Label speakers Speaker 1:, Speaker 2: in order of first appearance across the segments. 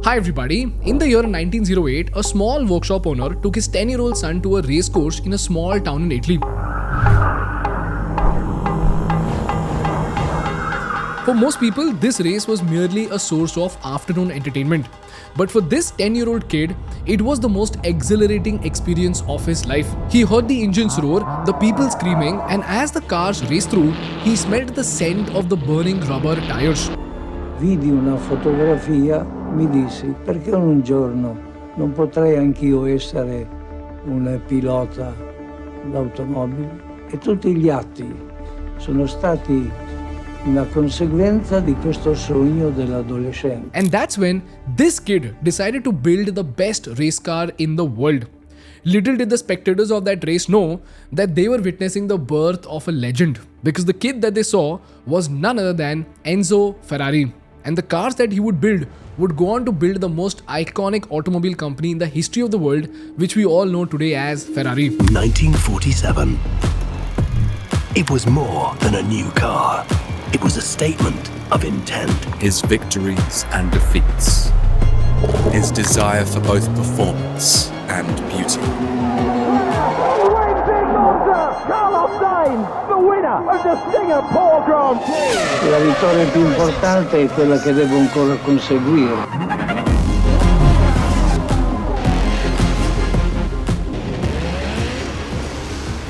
Speaker 1: Hi everybody, in the year 1908, a small workshop owner took his 10-year-old son to a race course in a small town in Italy. For most people, this race was merely a source of afternoon entertainment. But for this 10-year-old kid, it was the most exhilarating experience of his life. He heard the engines roar, the people screaming, and as the cars raced through, he smelled the scent of the burning rubber tires.
Speaker 2: Vidi una fotografia, mi dissi, perché un giorno non potrei anch'io essere un pilota d'automobile? E tutti gli atti sono stati una conseguenza di questo sogno dell'adolescente.
Speaker 1: And that's when this kid decided to build the best race car in the world. Little did the spectators of that race know that they were witnessing the birth of a legend, because the kid that they saw was none other than Enzo Ferrari. And the cars that he would build would go on to build the most iconic automobile company in the history of the world, which we all know today as Ferrari.
Speaker 3: 1947. It was more than a new car. It was a statement of intent.
Speaker 4: His victories and defeats. His desire for both performance and beauty.
Speaker 2: La vittoria più importante è quella che devo ancora conseguire.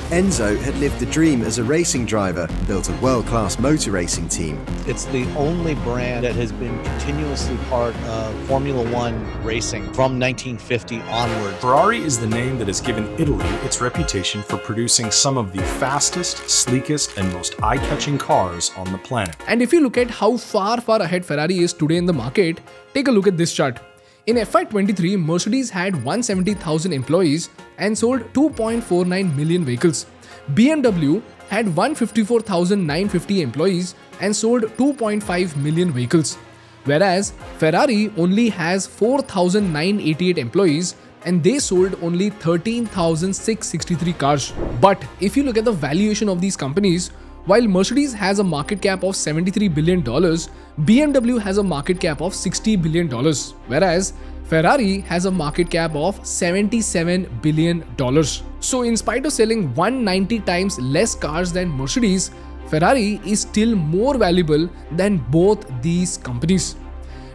Speaker 5: Enzo had lived the dream as a racing driver, built a world-class motor racing team.
Speaker 6: It's the only brand that has been continuously part of Formula One racing from 1950 onward.
Speaker 7: Ferrari is the name that has given Italy its reputation for producing some of the fastest, sleekest, and most eye-catching cars on the planet.
Speaker 1: And if you look at how far ahead Ferrari is today in the market, take a look at this chart. In FY23, Mercedes had 170,000 employees and sold 2.49 million vehicles. BMW had 154,950 employees and sold 2.5 million vehicles. Whereas Ferrari only has 4,988 employees and they sold only 13,663 cars. But if you look at the valuation of these companies, while Mercedes has a market cap of $73 billion, BMW has a market cap of $60 billion, whereas Ferrari has a market cap of $77 billion. So in spite of selling 190 times less cars than Mercedes, Ferrari is still more valuable than both these companies.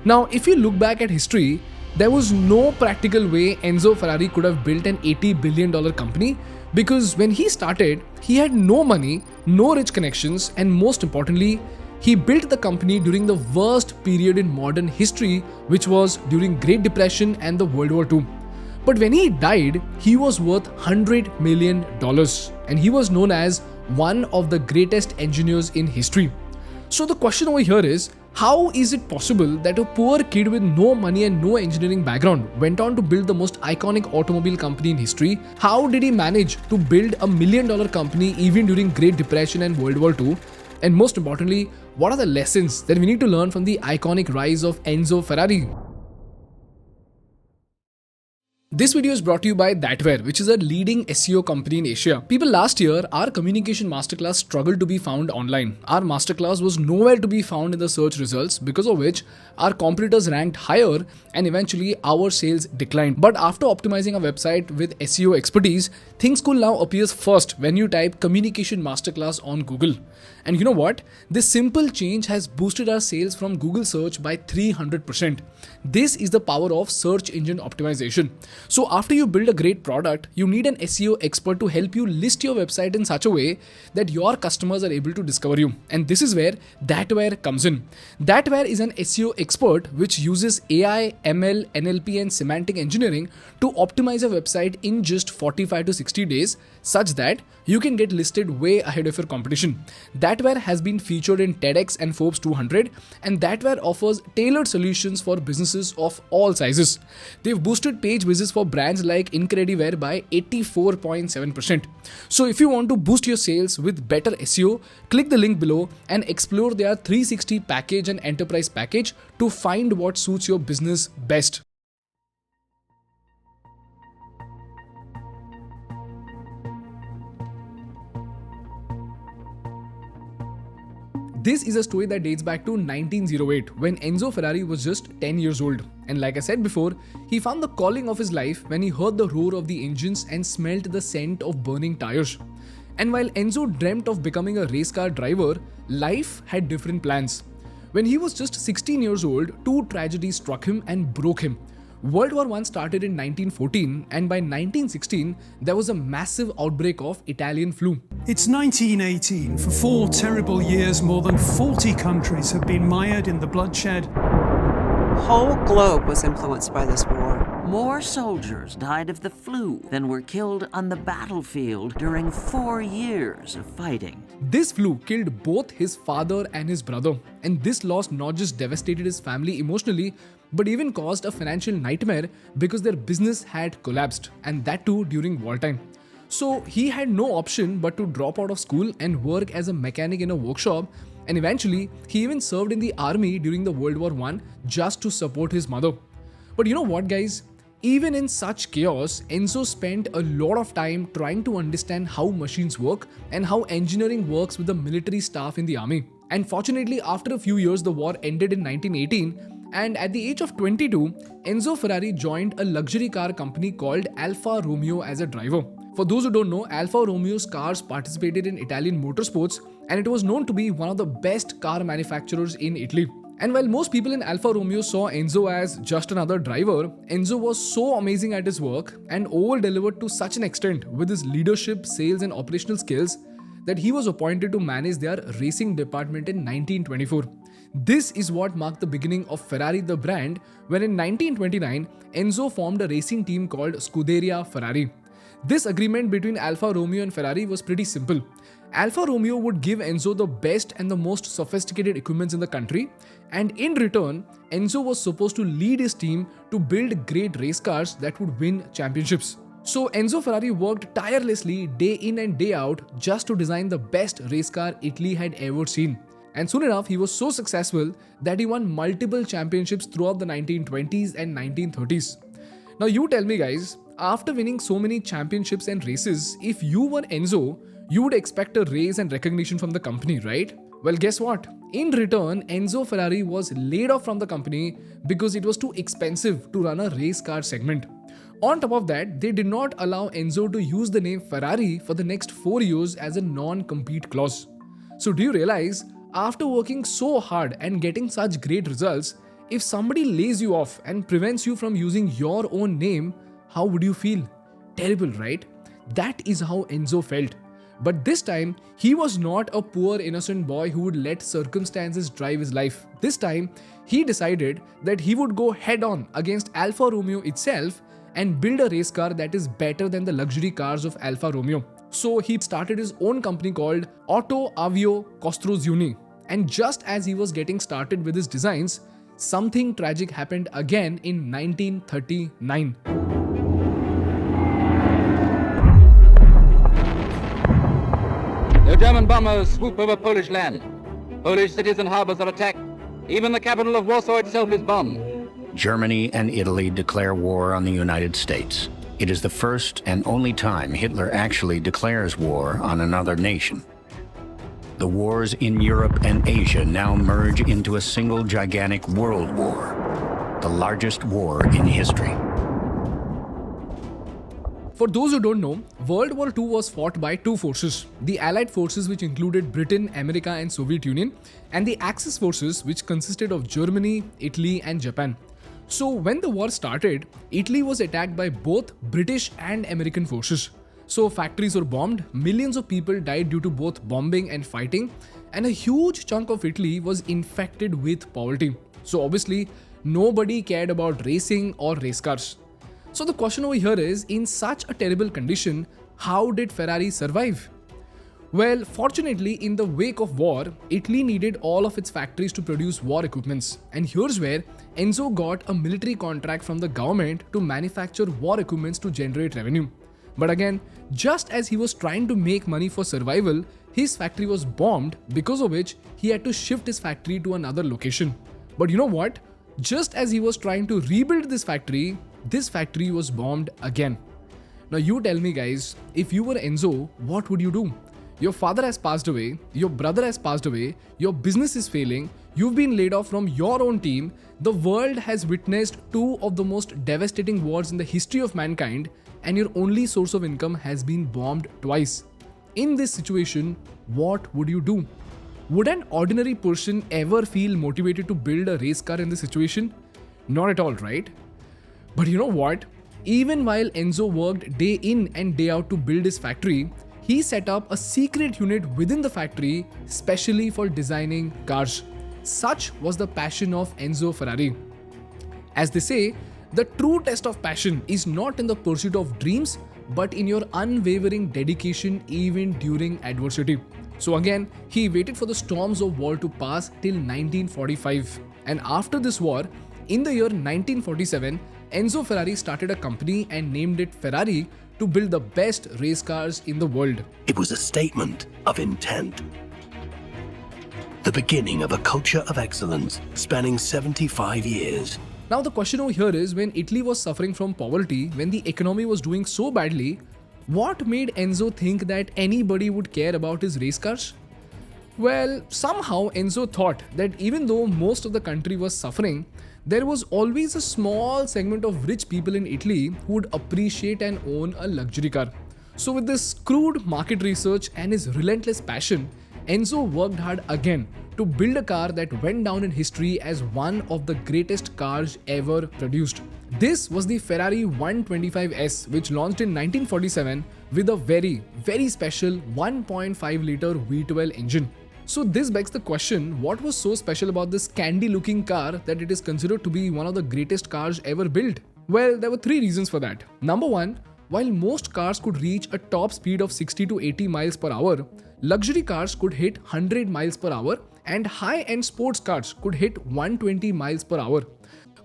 Speaker 1: Now, if you look back at history, there was no practical way Enzo Ferrari could have built an $80 billion company, because when he started, he had no money, no rich connections, and most importantly, he built the company during the worst period in modern history, which was during Great Depression and the World War II. But when he died, he was worth $100 million, and he was known as one of the greatest engineers in history. So the question over here is, how is it possible that a poor kid with no money and no engineering background went on to build the most iconic automobile company in history? How did he manage to build $1 million company even during Great Depression and World War II? And most importantly, what are the lessons that we need to learn from the iconic rise of Enzo Ferrari? This video is brought to you by Thatw, which is a leading SEO company in Asia. People, last year, our communication masterclass struggled to be found online. Our masterclass was nowhere to be found in the search results, because of which our competitors ranked higher and eventually our sales declined. But after optimizing our website with SEO expertise, thinkschool now appears first when you type communication masterclass on Google. And you know what? This simple change has boosted our sales from Google search by 300%. This is the power of search engine optimization. So after you build a great product, you need an SEO expert to help you list your website in such a way that your customers are able to discover you. And this is where Thatw comes in. Thatw is an SEO expert which uses AI, ML, NLP and semantic engineering to optimize a website in just 45 to 60 days, such that you can get listed way ahead of your competition. Thatw has been featured in TEDx and Forbes 200, and Thatw offers tailored solutions for businesses of all sizes. They've boosted page visits for brands like Incrediwear by 84.7%. So if you want to boost your sales with better SEO, click the link below and explore their 360 package and enterprise package to find what suits your business best. This is a story that dates back to 1908 when Enzo Ferrari was just 10 years old. And like I said before, he found the calling of his life when he heard the roar of the engines and smelt the scent of burning tires. And while Enzo dreamt of becoming a race car driver, life had different plans. When he was just 16 years old, two tragedies struck him and broke him. World War I started in 1914, and by 1916, there was a massive outbreak of Italian flu.
Speaker 8: It's 1918. For 4 terrible years, more than 40 countries have been mired in the bloodshed.
Speaker 9: Whole globe was influenced by this war. More soldiers died of the flu than were killed on the battlefield during 4 years of fighting.
Speaker 1: This flu killed both his father and his brother, and this loss not just devastated his family emotionally, but even caused a financial nightmare because their business had collapsed, and that too during wartime. So he had no option but to drop out of school and work as a mechanic in a workshop, and eventually he even served in the army during the World War I just to support his mother. But you know what, guys? Even in such chaos, Enzo spent a lot of time trying to understand how machines work and how engineering works with the military staff in the army. And fortunately, after a few years, the war ended in 1918, and at the age of 22, Enzo Ferrari joined a luxury car company called Alfa Romeo as a driver. For those who don't know, Alfa Romeo's cars participated in Italian motorsports, and it was known to be one of the best car manufacturers in Italy. And while most people in Alfa Romeo saw Enzo as just another driver, Enzo was so amazing at his work and over-delivered to such an extent with his leadership, sales and operational skills that he was appointed to manage their racing department in 1924. This is what marked the beginning of Ferrari the brand, when in 1929, Enzo formed a racing team called Scuderia Ferrari. This agreement between Alfa Romeo and Ferrari was pretty simple. Alfa Romeo would give Enzo the best and the most sophisticated equipments in the country, and in return, Enzo was supposed to lead his team to build great race cars that would win championships. So Enzo Ferrari worked tirelessly day in and day out just to design the best race car Italy had ever seen. And soon enough, he was so successful that he won multiple championships throughout the 1920s and 1930s. Now you tell me, guys, after winning so many championships and races, if you were Enzo, you would expect a raise and recognition from the company, right? Well, guess what? In return, Enzo Ferrari was laid off from the company because it was too expensive to run a race car segment. On top of that, they did not allow Enzo to use the name Ferrari for the next 4 years as a non-compete clause. So do you realize, after working so hard and getting such great results, if somebody lays you off and prevents you from using your own name, how would you feel? Terrible, right? That is how Enzo felt. But this time, he was not a poor innocent boy who would let circumstances drive his life. This time, he decided that he would go head-on against Alfa Romeo itself and build a race car that is better than the luxury cars of Alfa Romeo. So he started his own company called Auto Avio Costruzioni. And just as he was getting started with his designs, something tragic happened again in 1939.
Speaker 10: The German bombers swoop over Polish land. Polish cities and harbors are attacked. Even the capital of Warsaw itself is bombed.
Speaker 11: Germany and Italy declare war on the United States. It is the first and only time Hitler actually declares war on another nation. The wars in Europe and Asia now merge into a single gigantic world war, the largest war in history.
Speaker 1: For those who don't know, World War II was fought by two forces: the Allied forces, which included Britain, America and Soviet Union, and the Axis forces, which consisted of Germany, Italy and Japan. So when the war started, Italy was attacked by both British and American forces. So factories were bombed, millions of people died due to both bombing and fighting, and a huge chunk of Italy was infected with poverty. So obviously, nobody cared about racing or race cars. So the question over here is, in such a terrible condition, how did Ferrari survive? Well, fortunately, in the wake of war, Italy needed all of its factories to produce war equipments. And here's where Enzo got a military contract from the government to manufacture war equipments to generate revenue. But again, just as he was trying to make money for survival, his factory was bombed, because of which he had to shift his factory to another location. But you know what? Just as he was trying to rebuild this factory was bombed again. Now you tell me, guys, if you were Enzo, what would you do? Your father has passed away, your brother has passed away, your business is failing, you've been laid off from your own team, the world has witnessed two of the most devastating wars in the history of mankind, and your only source of income has been bombed twice. In this situation, what would you do? Would an ordinary person ever feel motivated to build a race car in this situation? Not at all, right? But you know what? Even while Enzo worked day in and day out to build his factory, he set up a secret unit within the factory specially for designing cars. Such was the passion of Enzo Ferrari. As they say, the true test of passion is not in the pursuit of dreams, but in your unwavering dedication even during adversity. So again, he waited for the storms of war to pass till 1945. And after this war, in the year 1947, Enzo Ferrari started a company and named it Ferrari to build the best race cars in the world.
Speaker 3: It was a statement of intent. The beginning of a culture of excellence spanning 75 years.
Speaker 1: Now the question over here is, when Italy was suffering from poverty, when the economy was doing so badly, what made Enzo think that anybody would care about his race cars? Well, somehow Enzo thought that even though most of the country was suffering, there was always a small segment of rich people in Italy who would appreciate and own a luxury car. So with this crude market research and his relentless passion, Enzo worked hard again to build a car that went down in history as one of the greatest cars ever produced. This was the Ferrari 125S, which launched in 1947 with a very, very special 1.5 liter V12 engine. So this begs the question, what was so special about this candy looking car that it is considered to be one of the greatest cars ever built? Well, there were three reasons for that. Number one, while most cars could reach a top speed of 60 to 80 miles per hour, luxury cars could hit 100 miles per hour and high-end sports cars could hit 120 miles per hour.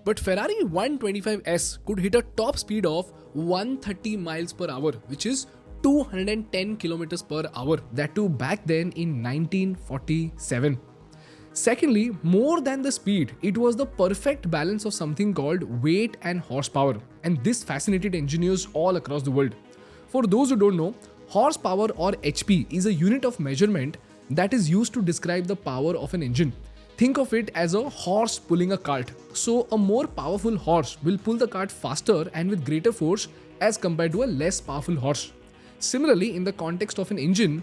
Speaker 1: But Ferrari 125S could hit a top speed of 130 miles per hour, which is 210 kilometers per hour. That too back then in 1947. Secondly, more than the speed, it was the perfect balance of something called weight and horsepower. And this fascinated engineers all across the world. For those who don't know, horsepower or HP is a unit of measurement that is used to describe the power of an engine. Think of it as a horse pulling a cart. So a more powerful horse will pull the cart faster and with greater force as compared to a less powerful horse. Similarly, in the context of an engine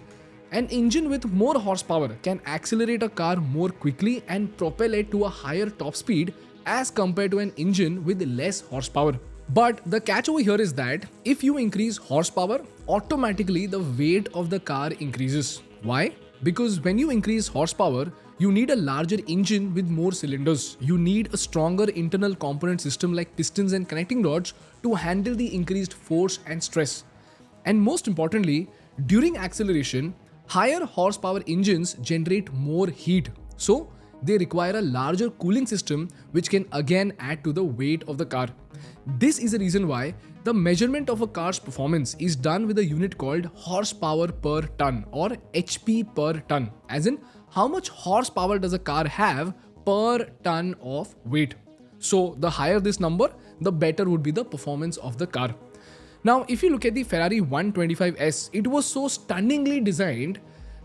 Speaker 1: with more horsepower can accelerate a car more quickly and propel it to a higher top speed as compared to an engine with less horsepower. But the catch over here is that if you increase horsepower, automatically the weight of the car increases. Why? Because when you increase horsepower, you need a larger engine with more cylinders. You need a stronger internal component system like pistons and connecting rods to handle the increased force and stress. And most importantly, during acceleration, higher horsepower engines generate more heat. So they require a larger cooling system, which can again add to the weight of the car. This is the reason why the measurement of a car's performance is done with a unit called horsepower per ton or HP per ton, as in how much horsepower does a car have per ton of weight. So the higher this number, the better would be the performance of the car. Now, if you look at the Ferrari 125S, it was so stunningly designed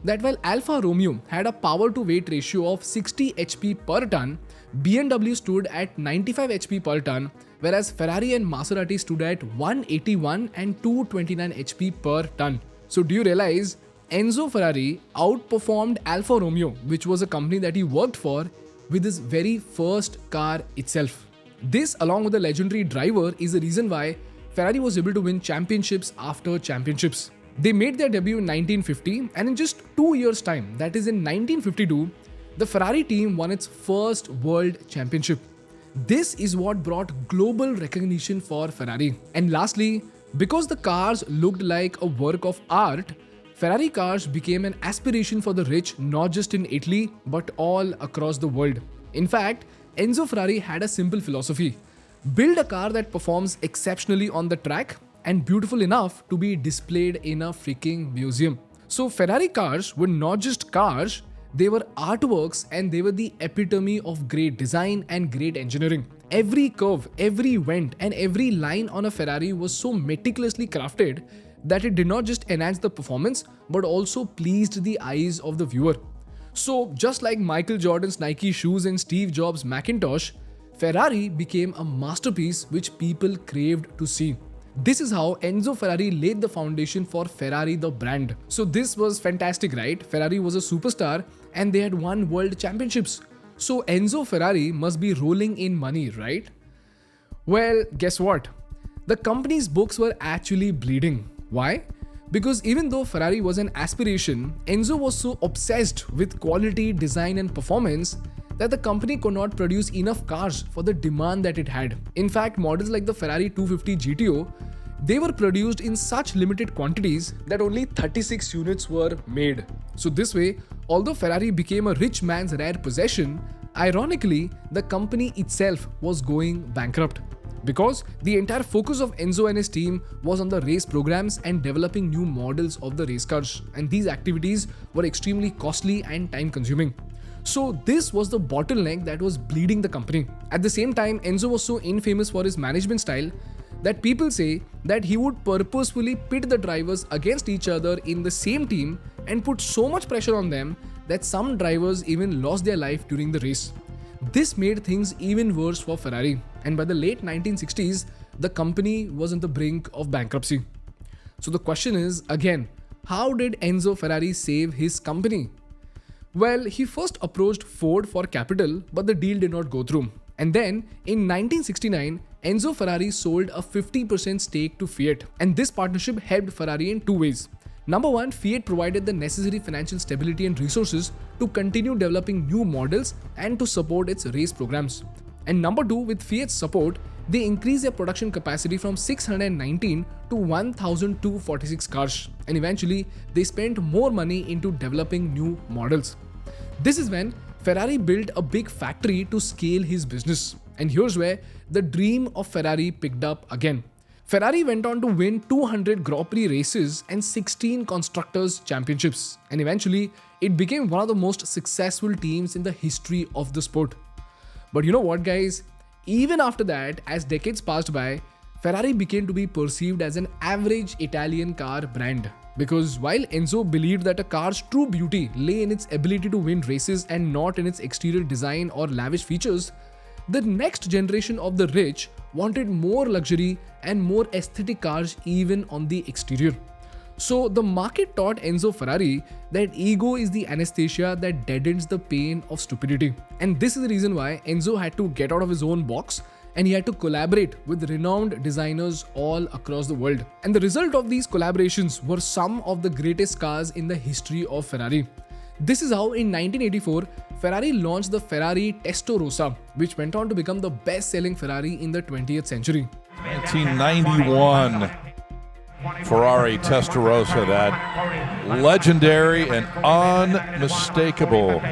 Speaker 1: that while Alfa Romeo had a power to weight ratio of 60 HP per ton, BMW stood at 95 HP per ton, whereas Ferrari and Maserati stood at 181 and 229 HP per ton. So do you realize Enzo Ferrari outperformed Alfa Romeo, which was a company that he worked for, with his very first car itself. This, along with the legendary driver, is the reason why Ferrari was able to win championships after championships. They made their debut in 1950, and in just 2 years' time, that is in 1952, the Ferrari team won its first world championship. This is what brought global recognition for Ferrari. And lastly, because the cars looked like a work of art, Ferrari cars became an aspiration for the rich, not just in Italy, but all across the world. In fact, Enzo Ferrari had a simple philosophy: build a car that performs exceptionally on the track and beautiful enough to be displayed in a freaking museum. So Ferrari cars were not just cars, they were artworks, and they were the epitome of great design and great engineering. Every curve, every vent and every line on a Ferrari was so meticulously crafted that it did not just enhance the performance but also pleased the eyes of the viewer. So, just like Michael Jordan's Nike shoes and Steve Jobs' Macintosh, Ferrari became a masterpiece which people craved to see. This is how Enzo Ferrari laid the foundation for Ferrari the brand. So this was fantastic, right? Ferrari was a superstar and they had won world championships. So Enzo Ferrari must be rolling in money, right? Well, guess what? The company's books were actually bleeding. Why? Because even though Ferrari was an aspiration, Enzo was so obsessed with quality, design and performance that the company could not produce enough cars for the demand that it had. In fact, models like the Ferrari 250 GTO, they were produced in such limited quantities that only 36 units were made. So this way, although Ferrari became a rich man's rare possession, ironically, the company itself was going bankrupt. Because the entire focus of Enzo and his team was on the race programs and developing new models of the race cars, and these activities were extremely costly and time consuming. So this was the bottleneck that was bleeding the company. At the same time, Enzo was so infamous for his management style that people say that he would purposefully pit the drivers against each other in the same team and put so much pressure on them that some drivers even lost their life during the race. This made things even worse for Ferrari, and by the late 1960s, the company was on the brink of bankruptcy. So the question is, again, how did Enzo Ferrari save his company? Well, he first approached Ford for capital, but the deal did not go through. And then, in 1969, Enzo Ferrari sold a 50% stake to Fiat. And this partnership helped Ferrari in two ways. Number one, Fiat provided the necessary financial stability and resources to continue developing new models and to support its race programs. And number two, with Fiat's support, they increased their production capacity from 619 to 1,246 cars, and eventually they spent more money into developing new models. This is when Ferrari built a big factory to scale his business, and here's where the dream of Ferrari picked up again. Ferrari went on to win 200 Grand Prix races and 16 Constructors' Championships, and eventually it became one of the most successful teams in the history of the sport. But you know what, guys? Even after that, as decades passed by, Ferrari began to be perceived as an average Italian car brand. Because while Enzo believed that a car's true beauty lay in its ability to win races and not in its exterior design or lavish features, the next generation of the rich wanted more luxury and more aesthetic cars even on the exterior. So the market taught Enzo Ferrari that ego is the anesthesia that deadens the pain of stupidity. And this is the reason why Enzo had to get out of his own box and he had to collaborate with renowned designers all across the world. And the result of these collaborations were some of the greatest cars in the history of Ferrari. This is how in 1984, Ferrari launched the Ferrari Testarossa, which went on to become the best-selling Ferrari in the 20th century.
Speaker 12: 1991 Ferrari Testarossa, that legendary and unmistakable.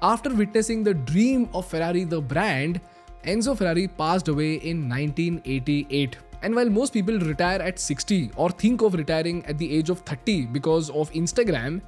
Speaker 1: After witnessing the dream of Ferrari the brand, Enzo Ferrari passed away in 1988. And while most people retire at 60 or think of retiring at the age of 30 because of Instagram,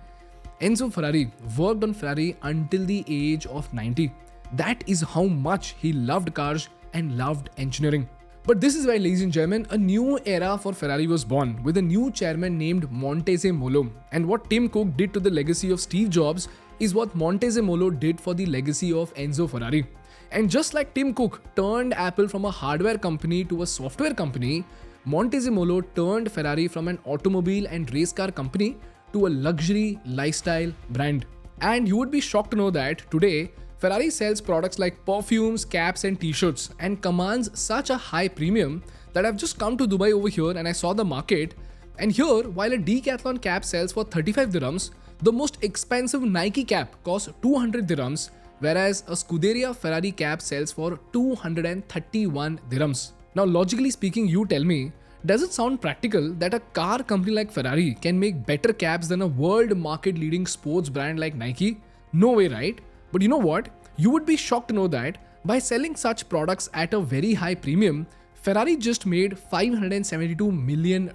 Speaker 1: Enzo Ferrari worked on Ferrari until the age of 90. That is how much he loved cars and loved engineering. But this is why, ladies and gentlemen, a new era for Ferrari was born with a new chairman named Montezemolo. And what Tim Cook did to the legacy of Steve Jobs is what Montezemolo did for the legacy of Enzo Ferrari. And just like Tim Cook turned Apple from a hardware company to a software company, Montezemolo turned Ferrari from an automobile and race car company to a luxury lifestyle brand. And you would be shocked to know that today, Ferrari sells products like perfumes, caps and t-shirts and commands such a high premium that I've just come to Dubai over here and I saw the market. And here, while a Decathlon cap sells for 35 dirhams, the most expensive Nike cap costs 200 dirhams, whereas a Scuderia Ferrari cap sells for 231 dirhams. Now, logically speaking, you tell me, does it sound practical that a car company like Ferrari can make better caps than a world market-leading sports brand like Nike? No way, right? But you know what? You would be shocked to know that by selling such products at a very high premium, Ferrari just made $572 million.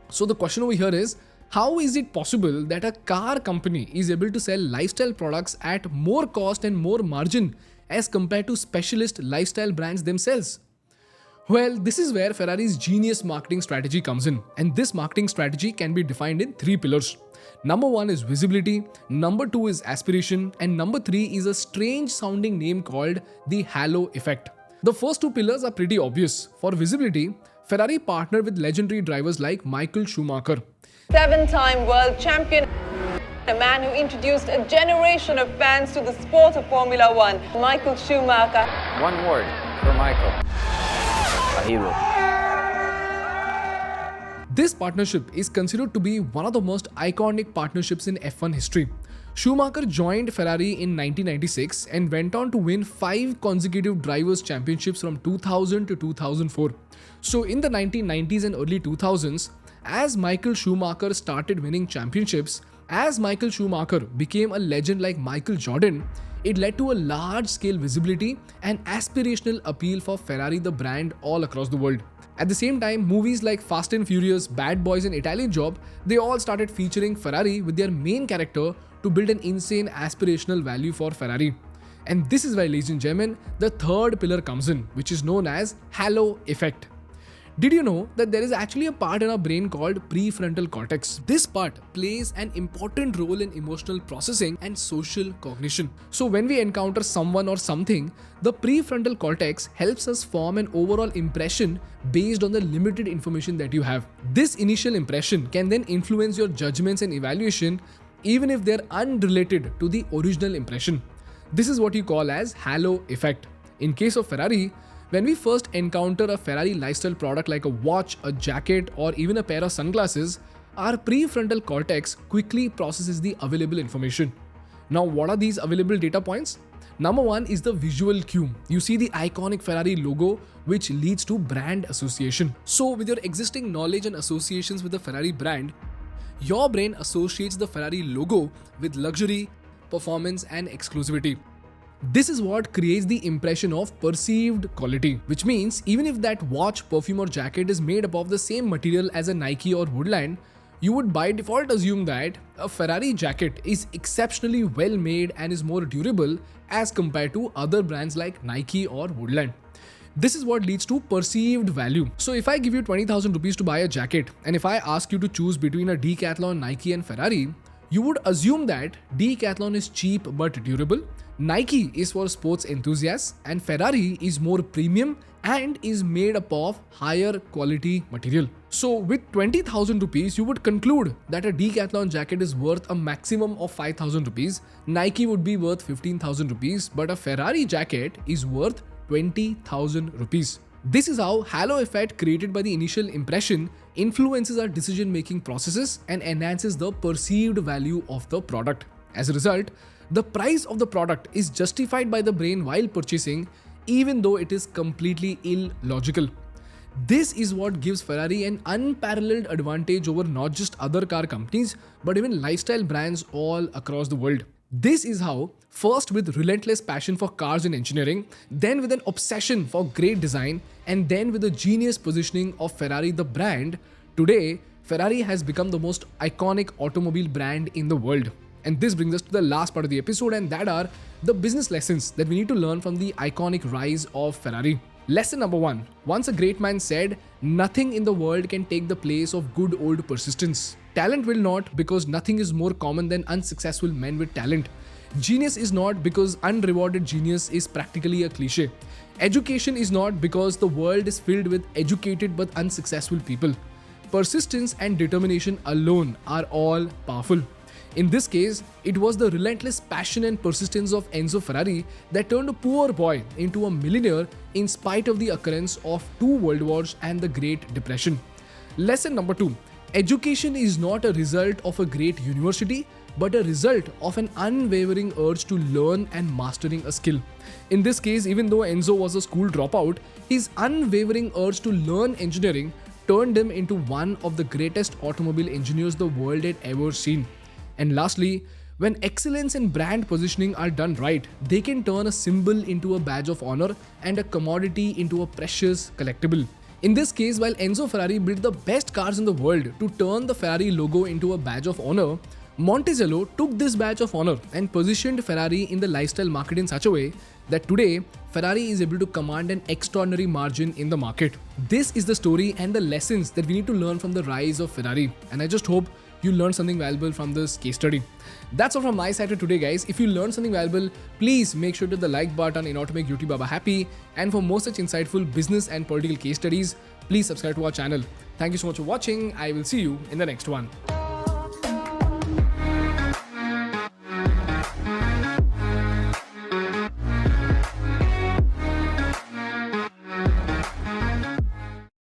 Speaker 1: So the question over here is, how is it possible that a car company is able to sell lifestyle products at more cost and more margin as compared to specialist lifestyle brands themselves? Well, this is where Ferrari's genius marketing strategy comes in, and this marketing strategy can be defined in 3 pillars. Number 1 is visibility, number 2 is aspiration, and number 3 is a strange sounding name called the Hallo Effect. The first 2 pillars are pretty obvious. For visibility, Ferrari partnered with legendary drivers like Michael Schumacher.
Speaker 13: 7-time world champion, a man who introduced a generation of fans to the sport of Formula One, Michael Schumacher.
Speaker 14: One word for Michael. A hero.
Speaker 1: This partnership is considered to be one of the most iconic partnerships in F1 history. Schumacher joined Ferrari in 1996 and went on to win 5 consecutive Drivers' Championships from 2000 to 2004. So in the 1990s and early 2000s, as Michael Schumacher started winning championships, as Michael Schumacher became a legend like Michael Jordan, it led to a large-scale visibility and aspirational appeal for Ferrari the brand all across the world. At the same time, movies like Fast and Furious, Bad Boys and Italian Job, they all started featuring Ferrari with their main character to build an insane aspirational value for Ferrari. And this is why, ladies and gentlemen, the third pillar comes in, which is known as Hallo Effect. Did you know that there is actually a part in our brain called prefrontal cortex? This part plays an important role in emotional processing and social cognition. So when we encounter someone or something, the prefrontal cortex helps us form an overall impression based on the limited information that you have. This initial impression can then influence your judgments and evaluation even if they're unrelated to the original impression. This is what you call as Hallo Effect. In case of Ferrari, when we first encounter a Ferrari lifestyle product like a watch, a jacket, or even a pair of sunglasses, our prefrontal cortex quickly processes the available information. Now, what are these available data points? Number 1 is the visual cue. You see the iconic Ferrari logo, which leads to brand association. So, with your existing knowledge and associations with the Ferrari brand, your brain associates the Ferrari logo with luxury, performance, and exclusivity. This is what creates the impression of perceived quality, which means even if that watch, perfume or jacket is made up of the same material as a Nike or Woodland, you would by default assume that a Ferrari jacket is exceptionally well made and is more durable as compared to other brands like Nike or Woodland. This is what leads to perceived value. So if I give you 20,000 rupees to buy a jacket, and if I ask you to choose between a Decathlon, Nike and Ferrari, you would assume that Decathlon is cheap but durable, Nike is for sports enthusiasts, and Ferrari is more premium and is made up of higher quality material. So with 20,000 rupees, you would conclude that a Decathlon jacket is worth a maximum of 5,000 rupees, Nike would be worth 15,000 rupees, but a Ferrari jacket is worth 20,000 rupees. This is how Hallo Effect created by the initial impression influences our decision-making processes and enhances the perceived value of the product. As a result, the price of the product is justified by the brain while purchasing, even though it is completely illogical. This is what gives Ferrari an unparalleled advantage over not just other car companies, but even lifestyle brands all across the world. This is how, first with relentless passion for cars and engineering, then with an obsession for great design, and then with the genius positioning of Ferrari the brand, today Ferrari has become the most iconic automobile brand in the world. And this brings us to the last part of the episode, and that are the business lessons that we need to learn from the iconic rise of Ferrari. Lesson number 1. Once a great man said, nothing in the world can take the place of good old persistence. Talent will not, because nothing is more common than unsuccessful men with talent. Genius is not, because unrewarded genius is practically a cliche. Education is not, because the world is filled with educated but unsuccessful people. Persistence and determination alone are all powerful. In this case, it was the relentless passion and persistence of Enzo Ferrari that turned a poor boy into a millionaire in spite of the occurrence of 2 world wars and the Great Depression. Lesson number 2. Education is not a result of a great university, but a result of an unwavering urge to learn and mastering a skill. In this case, even though Enzo was a school dropout, his unwavering urge to learn engineering turned him into one of the greatest automobile engineers the world had ever seen. And lastly, when excellence and brand positioning are done right, they can turn a symbol into a badge of honor and a commodity into a precious collectible. In this case, while Enzo Ferrari built the best cars in the world to turn the Ferrari logo into a badge of honor, Monticello took this badge of honor and positioned Ferrari in the lifestyle market in such a way that today Ferrari is able to command an extraordinary margin in the market. This is the story and the lessons that we need to learn from the rise of Ferrari, and I just hope you learned something valuable from this case study. That's all from my side for today, guys. If you learned something valuable, please make sure to hit the like button in order to make YouTube Baba happy. And for more such insightful business and political case studies, please subscribe to our channel. Thank you so much for watching. I will see you in the next one.